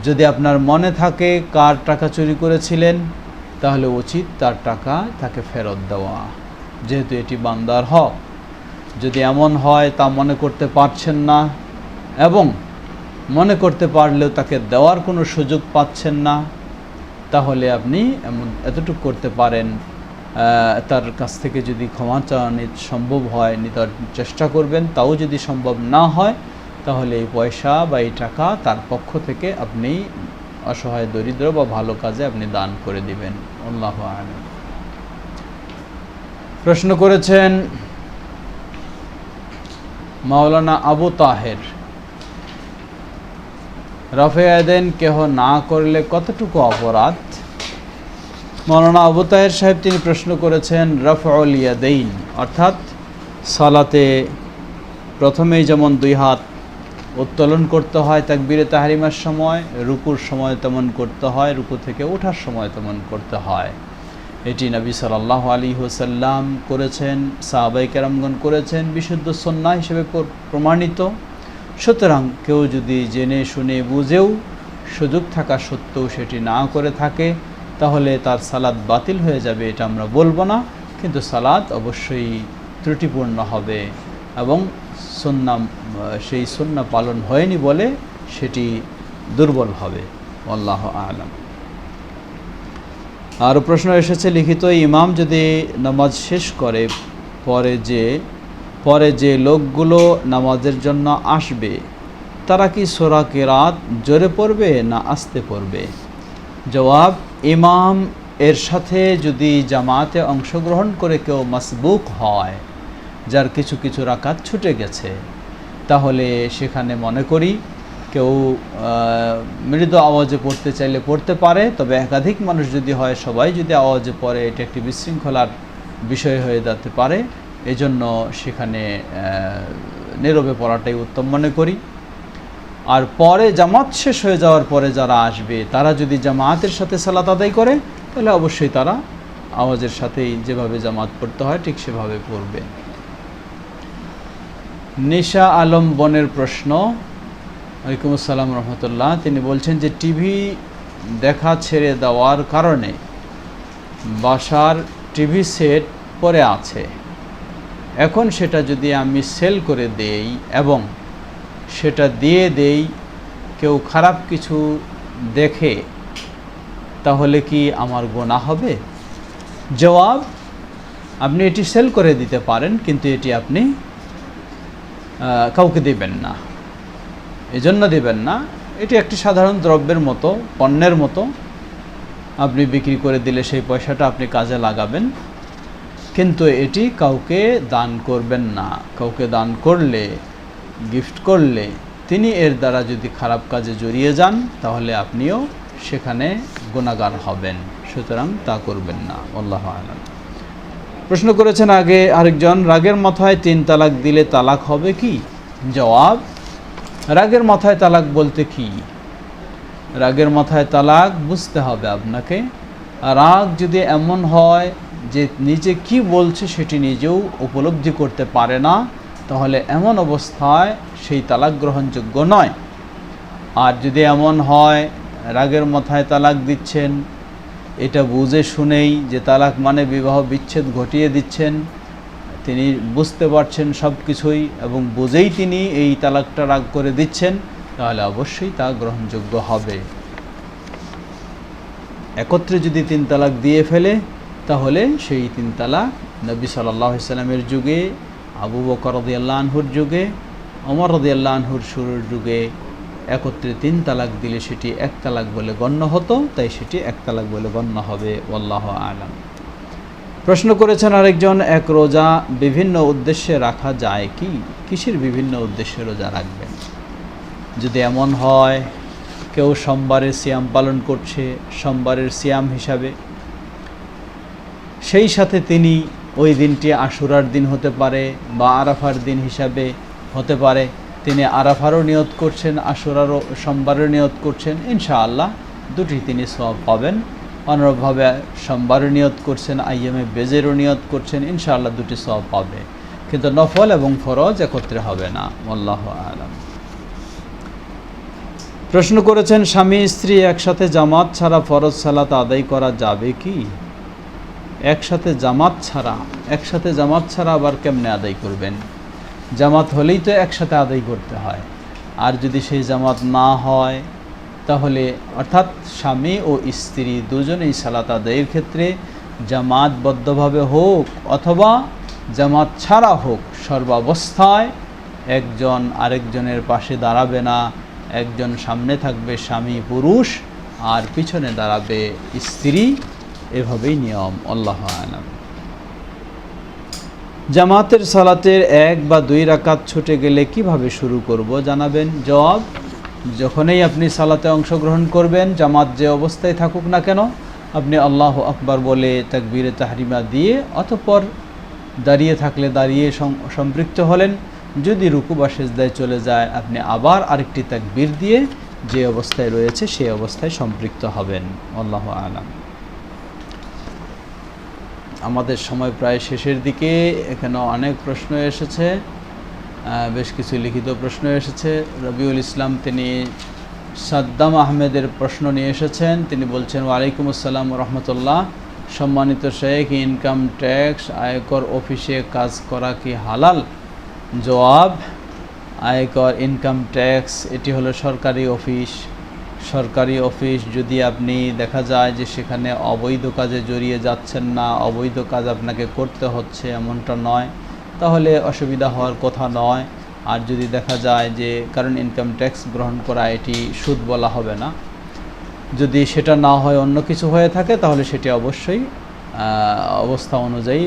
যদি আপনার মনে থাকে কার টাকা চুরি করেছিলেন, তাহলে উচিত তার টাকা তাকে ফেরত দেওয়া, যেহেতু এটি বান্দার হক। যদি এমন হয় তা মনে করতে পারছেন না এবং মনে করতে পারলেও তাকে দেওয়ার কোনো সুযোগ পাচ্ছেন না, তাহলে আপনি এতটুকু করতে পারেন, তার কাছ থেকে যদি ক্ষমা চাওয়া সম্ভব হয় নেওয়ার চেষ্টা করবেন। তাও যদি সম্ভব না হয়, তাহলে এই পয়সা বা এই টাকা তার পক্ষ থেকে আপনি অসহায় দরিদ্র বা ভালো কাজে আপনি দান করে দিবেন। আল্লাহু আ'লাম। প্রশ্ন করেছেন মাওলানা আবু তাহের, রফে ইয়াদাইন কেহ না করলে কতটুকু অপরাধ? মাওলানা আবু তাহের সাহেব তিনি প্রশ্ন করেছেন রফউল ইয়াদাইন, অর্থাৎ সালাতে প্রথমেই যেমন 2 হাত উত্তোলন করতে হয় তাকবীরে তাহরিমার সময়, রুকুর সময় তেমন করতে হয়, রুকু থেকে ওঠার সময় তেমন করতে হয়। এটি নবী সাল্লাল্লাহু আলাইহি ওয়াসাল্লাম করেছেন, সাহাবায়ে কেরামগণ করেছেন, বিশুদ্ধ সুন্নাহ হিসেবে প্রমাণিত। সুতরাং কেউ যদি জেনে শুনে বুঝেও সুযোগ থাকা সত্ত্বেও সেটি না করে থাকে, তাহলে তার সালাত বাতিল হয়ে যাবে, এটা আমরা বলবো না, কিন্তু সালাত অবশ্যই ত্রুটিপূর্ণ হবে এবং সেই সুন্নাহ পালন হয়নি বলে সেটি দুর্বল হবে। আল্লাহু আ'লাম। আরও প্রশ্ন এসেছে লিখিত, ইমাম যদি নামাজ শেষ করে পরে যে লোকগুলো নামাজের জন্য আসবে, তারা কি সূরা কিরাত জোরে পড়বে না আস্তে পড়বে? জবাব: ইমাম এর সাথে যদি জামাতে অংশগ্রহণ করে কেউ মাসবুক হয়, যার কিছু কিছু রাকাত ছুটে গেছে, তাহলে সেখানে মনে করি কেউ মৃদু আওয়াজে পড়তে চাইলে পড়তে পারে। তবে একাধিক মানুষ যদি হয়, সবাই যদি আওয়াজে পড়ে, এটা একটি বিশৃঙ্খলার বিষয় হয়ে যেতে পারে। এজন্য সেখানে নীরবে পড়াটাই উত্তম মনে করি। আর পরে জামাত শেষ হয়ে যাওয়ার পরে যারা আসবে, তারা যদি জামাতের সাথে সালাত আদায় করে, তাহলে অবশ্যই তারা আওয়াজের সাথেই যেভাবে জামাত পড়তে হয় ঠিক সেভাবে পড়বে। নিশা আলম বনের প্রশ্ন, ওয়ালাইকুম আসসালাম রহমতুল্লাহ। তিনি বলছেন যে টিভি দেখা ছেড়ে দেওয়ার কারণে বাসার টিভি সেট পড়ে আছে, এখন সেটা যদি আমি সেল করে দেই এবং সেটা দিয়ে দেই কেউ খারাপ কিছু দেখে, তাহলে কি আমার গুনাহ হবে? জবাব: আপনি এটি সেল করে দিতে পারেন, কিন্তু এটি আপনি কাউকে দেবেন না। এজন্য দেবেন না, এটি একটি সাধারণ দ্রব্যের মতো, পণ্যের মতো। আপনি বিক্রি করে দিলে সেই পয়সাটা আপনি কাজে লাগাবেন, কিন্তু এটি কাউকে দান করবেন না। কাউকে দান করলে, গিফট করলে, তিনি এর দ্বারা যদি খারাপ কাজে জড়িয়ে যান, তাহলে আপনিও সেখানে গুনাহগার হবেন। সুতরাং তা করবেন না। আল্লাহু আ'লাম। প্রশ্ন করেছেন আগে আরেকজন, রাগের মাথায় 3 তালাক দিলে তালাক হবে কি? জবাব: রাগের মাথায় তালাক বলতে কি? রাগের মাথায় তালাক বুঝতে হবে আপনাকে। রাগ যদি এমন হয় যে নিজে কি বলছে সেটি নিজেও উপলব্ধি করতে পারে না, তাহলে এমন অবস্থায় সেই তালাক গ্রহণযোগ্য নয়। আর যদি এমন হয় রাগের মাথায় তালাক দিচ্ছেন, এটা বুঝে শুনেই যে তালাক মানে বিবাহ বিচ্ছেদ ঘটিয়ে দিচ্ছেন, তিনি বুঝতে পারছেন সব কিছুই এবং বুঝেই তিনি এই তালাকটা রাগ করে দিচ্ছেন, তাহলে অবশ্যই তা গ্রহণযোগ্য হবে। একত্রে যদি 3 তালাক দিয়ে ফেলে, তাহলে সেই 3 তালাক নবী সাল্লাল্লাহু আলাইহি ওয়াসাল্লামের যুগে, আবু বকর রাদিয়াল্লাহু আনহুর যুগে, ওমর রাদিয়াল্লাহু আনহুর শুরুর যুগে একত্রে 3 তালাক দিলে সেটি 1 তালাক বলে গণ্য হতো, তাই সেটি 1 তালাক বলে গণ্য হবে। আল্লাহু আ'লাম। প্রশ্ন করেছেন আরেকজন, এক রোজা বিভিন্ন উদ্দেশ্যে রাখা যায় কি? কিসের বিভিন্ন উদ্দেশ্যে রোজা রাখবেন? যদি এমন হয় কেউ সোমবারের সিয়াম পালন করছে, সোমবারের সিয়াম হিসাবে সেই সাথে তিনি ওই দিনটি আশুরার দিন হতে পারে বা আরাফার দিন হিসাবে হতে পারে, তিনি আরাফারও নিয়ত করছেন, আশুরারও সোমবারের নিয়ত করছেন, ইনশাআল্লাহ দুটি তিনি সওয়াব পাবেন। অনুরূপভাবে সোমবারের নিয়ত করছেন, আইয়ামে বেজেরও নিয়ত করছেন, ইনশাআল্লাহ দুটি সওয়াব পাবে, কিন্তু নফল এবং ফরজ একত্রে হবে না। আল্লাহু আ'লাম। প্রশ্ন করেছেন, স্বামী স্ত্রী একসাথে জামাত ছাড়া ফরজ সালাত আদায় করা যাবে কি? একসাথে জামাত ছাড়া আবার কেমনে আদায় করবেন? জামাত হলেই তো একসাথে আদায় করতে হয়, আর যদি সেই জামাত না হয় তাহলে, অর্থাৎ স্বামী ও স্ত্রী দুজনেই সালাত আদায়ের ক্ষেত্রে জামাতবদ্ধভাবে হোক অথবা জামাত ছাড়া হোক, সর্বাবস্থায় একজন আরেকজনের পাশে দাঁড়াবে না, একজন সামনে থাকবে স্বামী পুরুষ আর পিছনে দাঁড়াবে স্ত্রী, এভাবেই নিয়ম। আল্লাহু আ'লাম। জামাতের সালাতের 1 বা 2 রাকাত ছুটে গেলে কিভাবে শুরু করব জানাবেন। জবাব, যখনই আপনি সালাতে অংশগ্রহণ করবেন, জামাত যে অবস্থায় থাকুক না কেন, আপনি আল্লাহু আকবার বলে তাকবীরে তাহরিমা দিয়ে অতঃপর দাঁড়িয়ে থাকলে দাঁড়িয়ে সম্পৃক্ত হলেন, যদি রুকু বা সিজদায় চলে যায় আপনি আবার আরেকটি তাকবীর দিয়ে যে অবস্থায় রয়েছে সেই অবস্থায় সম্পৃক্ত হবেন। আল্লাহু আ'লাম। আমাদের সময় প্রায় শেষের দিকে, এখানে অনেক প্রশ্ন এসেছে, বেশ কিছু লিখিত প্রশ্ন এসেছে। রবিউল ইসলাম তিনি সাদ্দাম আহমেদের প্রশ্ন নিয়ে এসেছেন। তিনি বলছেন, ওয়ালাইকুম আসসালাম রহমতুল্লাহ, সম্মানিত শেখ, ইনকাম ট্যাক্স আয়কর অফিসে কাজ করা কি হালাল? জবাব, আয়কর ইনকাম ট্যাক্স এটি হলো সরকারি অফিস। যদি আপনি দেখা যায় যে সেখানে অবৈধ কাজে জড়িয়ে যাচ্ছেন না, অবৈধ কাজ আপনাকে করতে হচ্ছে এমনটা নয়, তাহলে অসুবিধা হওয়ার কথা নয়। আর যদি দেখা যায় যে, কারণ ইনকাম ট্যাক্স গ্রহণ করা এটি সুদ বলা হবে না, যদি সেটা না হয় অন্য কিছু হয়ে থাকে তাহলে সেটি অবশ্যই অবস্থা অনুযায়ী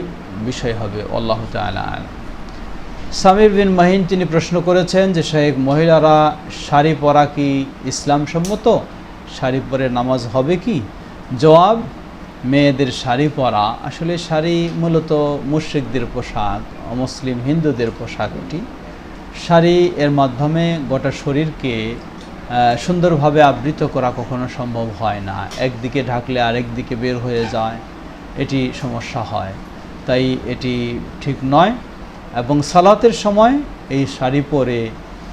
বিষয় হবে। আল্লাহু তাআলা আ'লাম। সামির বিন মাহিন তিনি প্রশ্ন করেছেন যে, শেখ, মহিলারা শাড়ি পরা কি ইসলাম সম্মত? শাড়ি পরে নামাজ হবে কি? জবাব, মেয়েদের শাড়ি পরা, আসলে শাড়ি মূলত মুশরিকদের পোশাক, অমুসলিম হিন্দুদের পোশাক। এটি শাড়ি এর মাধ্যমে গোটা শরীরকে সুন্দরভাবে আবৃত করা কখনো সম্ভব হয় না, একদিকে ঢাকলে আরেক দিকে বের হয়ে যায়, এটি সমস্যা হয়, তাই এটি ঠিক নয়। এবং সালাতের সময় এই শাড়ি পরে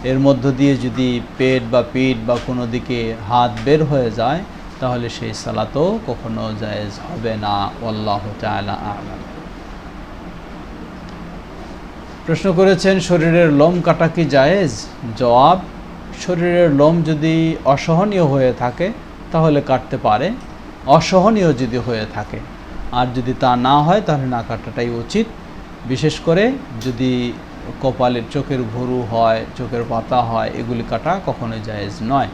এর মধ্য দিয়ে যদি পেট বা পিঠ বা কোনো দিকে হাত বের হয়ে যায় তাহলে সেই সালাতও কখনো জায়েজ হবে না। আল্লাহু তাআলা আ'লাম। প্রশ্ন করেছেন, শরীরের লোম কাটা কি জায়েজ? জবাব, শরীরের লোম যদি অসহনীয় হয়ে থাকে তাহলে কাটতে পারে, অসহনীয় যদি হয়ে থাকে, আর যদি তা না হয় তাহলে না কাটাটাই উচিত। বিশেষ করে যদি কপালের চোখের ভুরু হয়, চোখের পাতা হয়, এগুলি কাটা কখনোই জায়েজ নয়।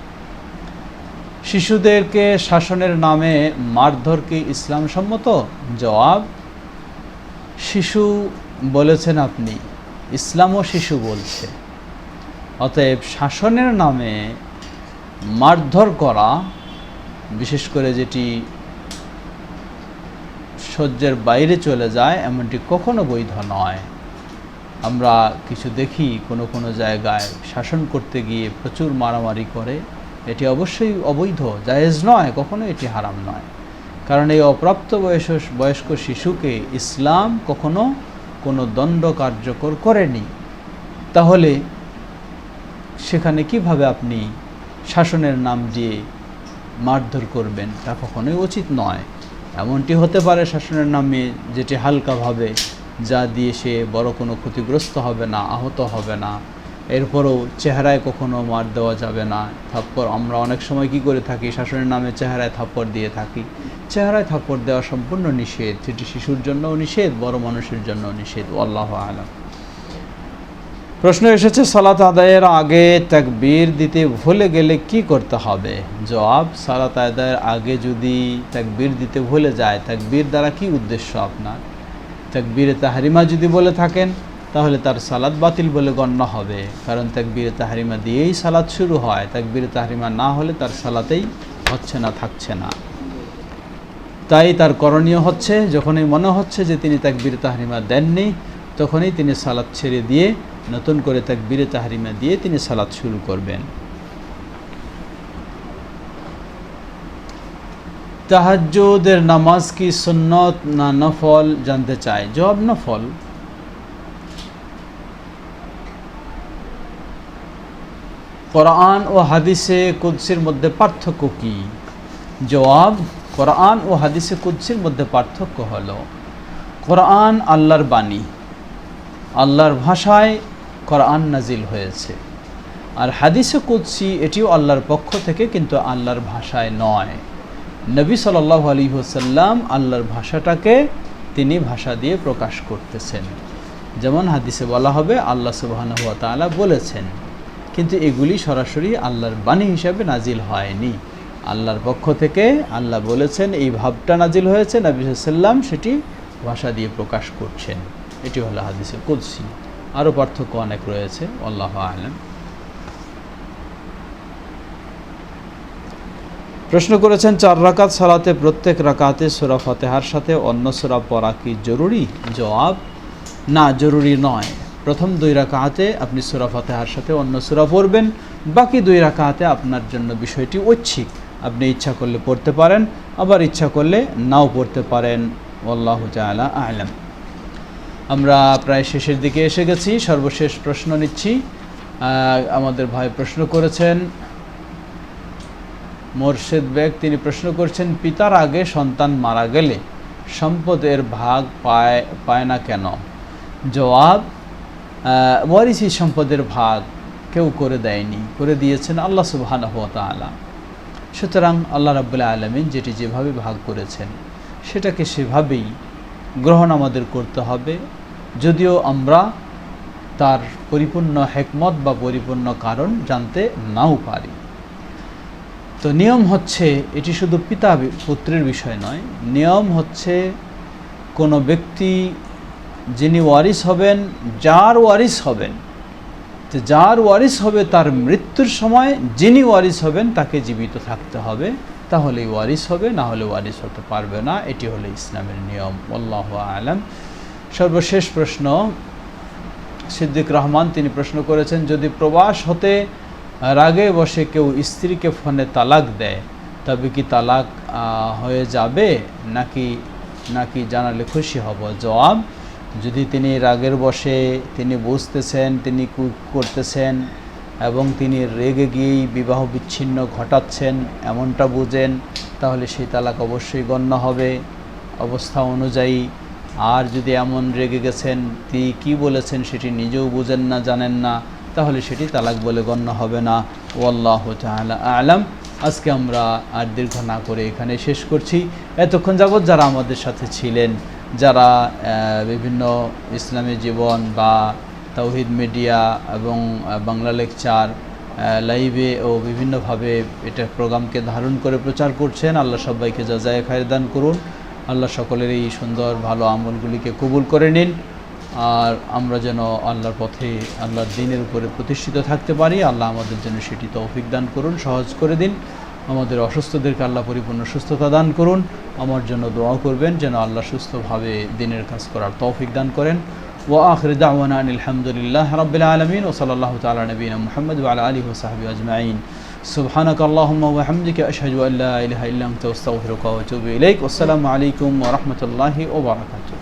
শিশুদেরকে শাসনের নামে মারধর কি ইসলাম সম্মত? জবাব, শিশু বলেছেন আপনি, ইসলামও শিশু বলছে, অতএব শাসনের নামে মারধর করা, বিশেষ করে যেটি সহ্যের বাইরে চলে যায়, এমনটি কখনো বৈধ নয়। আমরা কিছু দেখি কোনো জায়গায় শাসন করতে গিয়ে প্রচুর মারামারি করে, এটি অবশ্যই অবৈধ, জায়েজ নয়, কখনো এটি হারাম নয়। কারণ এই অপ্রাপ্ত বয়স্ক শিশুকে ইসলাম কখনো কোনো দণ্ড কার্যকর করেনি, তাহলে সেখানে কিভাবে আপনি শাসনের নাম দিয়ে মারধর করবেন? তা কখনোই উচিত নয়। এমনটি হতে পারে শাসনের নামে যেটি হালকাভাবে, যা দিয়ে সে বড় কোনো ক্ষতিগ্রস্ত হবে না, আহত হবে না। এরপরও চেহারায় কখনো মার দেওয়া যাবে না। থাপ্পড়, আমরা অনেক সময় কি করে থাকি, শাসনের নামে চেহারায় থাপ্পড় দিয়ে থাকি। চেহারায় থাপ্পড় দেওয়া সম্পূর্ণ নিষেধ, সেটি শিশুর জন্যও নিষেধ, বড় মানুষের জন্যও নিষেধ। আল্লাহু আ'লাম। প্রশ্ন এসেছে, সালাত আদায়ের আগে তাকবীর দিতে ভুলে গেলে কি করতে হবে? জবাব, সালাত আদায়ের আগে যদি তাকবীর দিতে ভুলে যায়, তাকবীর দ্বারা কি উদ্দেশ্য আপনার? তাকবীরে তাহরিমা যদি বলে থাকেন তাহলে তার সালাত বাতিল বলে গণ্য হবে, কারণ তাকবীরে তাহরিমা দিয়েই সালাত শুরু হয়। তাকবীরে তাহরিমা না হলে তার সালাতেই হচ্ছে না, থাকছে না। তাই তার করণীয় হচ্ছে যখনই মনে হচ্ছে যে তিনি তাকবীরে তাহরিমা দেননি, তখনই তিনি সালাত ছেড়ে দিয়ে নতুন করে তাকবীরে তাহরিমা দিয়ে তিনি সালাত শুরু করবেন। তাহাজ্জুদের নামাজ কি সুন্নত না নফল জানতে চাই। জবাব নফল। কোরআন ও হাদিসে কুদসির মধ্যে পার্থক্য কি? জবাব, কোরআন ও হাদিসে কুদসির মধ্যে পার্থক্য হলো, কোরআন আল্লাহর বাণী, আল্লাহর ভাষায় কোরআন নাজিল হয়েছে। আর হাদিসে কুদসি এটিও আল্লাহর পক্ষ থেকে, কিন্তু আল্লাহর ভাষায় নয়। নবী সাল্লাল্লাহু আলাইহি ওয়াসাল্লাম আল্লাহর ভাষাটাকে তিনি ভাষা দিয়ে প্রকাশ করতেছেন। যেমন হাদিসে বলা হবে আল্লাহ সুবহানাহু ওয়া তাআলা বলেছেন, কিন্তু এগুলি সরাসরি আল্লাহর বাণী হিসাবে নাজিল হয়নি। আল্লাহর পক্ষ থেকে আল্লাহ বলেছেন, এই ভাবটা নাজিল হয়েছে, নবী সাল্লাল্লাহু আলাইহি ওয়াসাল্লাম সেটি ভাষা দিয়ে প্রকাশ করছেন। এটি হলো হাদিসে কুদসি। আরও পার্থক্য অনেক রয়েছে, আল্লাহু আ'লাম। প্রশ্ন করেছেন, 4 রাকাত সালাতে প্রত্যেক রাকাতে সূরা ফাতিহার সাথে অন্য সূরা পড়া কি জরুরি? জবাব, না, জরুরি নয়। প্রথম 2 রাকাতে আপনি সূরা ফাতিহার সাথে অন্য সূরা পড়বেন, বাকি 2 রাকাতে আপনার জন্য বিষয়টি ঐচ্ছিক। আপনি ইচ্ছা করলে পড়তে পারেন, আবার ইচ্ছা করলে নাও পড়তে পারেন। আল্লাহু তাআলা আ'লাম। আমরা প্রায় শেষের দিকে এসে গেছি। সর্বশেষ প্রশ্ন নিচ্ছি। আমাদের ভাই প্রশ্ন করেছেন, মোরশেদ বেগ, তিনি প্রশ্ন করছেন, পিতার আগে সন্তান মারা গেলে সম্পদের ভাগ পায় না কেন? জবাব, ওয়ারিসি সম্পদের ভাগ কেউ করে দেয়নি, করে দিয়েছেন আল্লাহ সুবহানাহু ওয়া তাআলা। সুতরাং আল্লাহ রাব্বুল আলামিন যেটি যেভাবে ভাগ করেছেন সেটাকে সেভাবেই গ্রহণ আমাদের করতে হবে, যদিও আমরা তার পরিপূর্ণ হিকমত বা পরিপূর্ণ কারণ জানতে নাও পারি। তো নিয়ম হচ্ছে, এটি শুধু পিতা পুত্রের বিষয় নয়, নিয়ম হচ্ছে কোনো ব্যক্তি যিনি ওয়ারিস হবেন, যার ওয়ারিস হবেন, তো যার ওয়ারিস হবে তার মৃত্যুর সময় যিনি ওয়ারিস হবেন তাকে জীবিত থাকতে হবে, তাহলেই ওয়ারিস হবে, না হলে ওয়ারিস হতে পারবে না। এটি হলো ইসলামের নিয়ম। আল্লাহু আ'লাম। সর্বশেষ প্রশ্ন, সিদ্দিক রহমান, তিনি প্রশ্ন করেছেন, যদি প্রবাস হতে রাগে বসে কেউ স্ত্রীকে ফোনে তালাক দেয়, তবে কি তালাক হয়ে যাবে নাকি জানালে খুশি হব? জবাব, যদি তিনি রাগের বসে তিনি বুঝতেছেন তিনি করতেছেন এবং তিনি রেগে গিয়েই বিবাহ বিচ্ছিন্ন ঘটাচ্ছেন এমনটা বুঝেন, তাহলে সেই তালাক অবশ্যই গণ্য হবে অবস্থা অনুযায়ী। আর যদি এমন রেগে গেছেন তিনি কী বলেছেন সেটি নিজেও বুঝেন না, জানেন না, তাহলে সেটি তালাক বলে গণ্য হবে না। ওয়াল্লাহু তাআলা আ'লাম। আজকে আমরা আর দীর্ঘ না করে এখানে শেষ করছি। এতক্ষণ যাবৎ যারা আমাদের সাথে ছিলেন, যারা বিভিন্ন ইসলামী জীবন বা তাওহীদ মিডিয়া এবং বাংলা লেকচার লাইভে ও বিভিন্নভাবে এটা প্রোগ্রামকে ধারণ করে প্রচার করছেন, আল্লাহ সবাইকে জাযায়ে খায়র দান করুন। আল্লাহ সকলের এই সুন্দর ভালো আমলগুলিকে কবুল করে নিন, আর আমরা যেন আল্লাহর পথে আল্লাহর দ্বীনের উপরে প্রতিষ্ঠিত থাকতে পারি। আল্লাহ আমাদের জন্য সেটি তৌফিক দান করুন, সহজ করে দিন। আমাদের অসুস্থদেরকে আল্লাহ পরিপূর্ণ সুস্থতা দান করুন। আমার জন্য দোয়া করবেন যেন আল্লাহ সুস্থভাবে দ্বীনের কাজ করার তৌফিক দান করেন। ওয়া আখিরু দাওয়ানা আনিল হামদুলিল্লাহি রাব্বিল আলামিন ওয়া সাল্লাল্লাহু তাআলা আলা নবিয়িনা মুহাম্মদ ওয়া আলা আলিহি ওয়া সাহবিহি আজমাইন। সুবহানাকা আল্লাহুম্মা ওয়া বিহামদিকা আশহাদু আল্লা ইলাহা ইল্লা আনতা আস্তাগফিরুকা ওয়া আতুবু ইলাইক। আসসালামু আলাইকুম ওয়া রাহমাতুল্লাহি ওয়া বারাকাতুহু।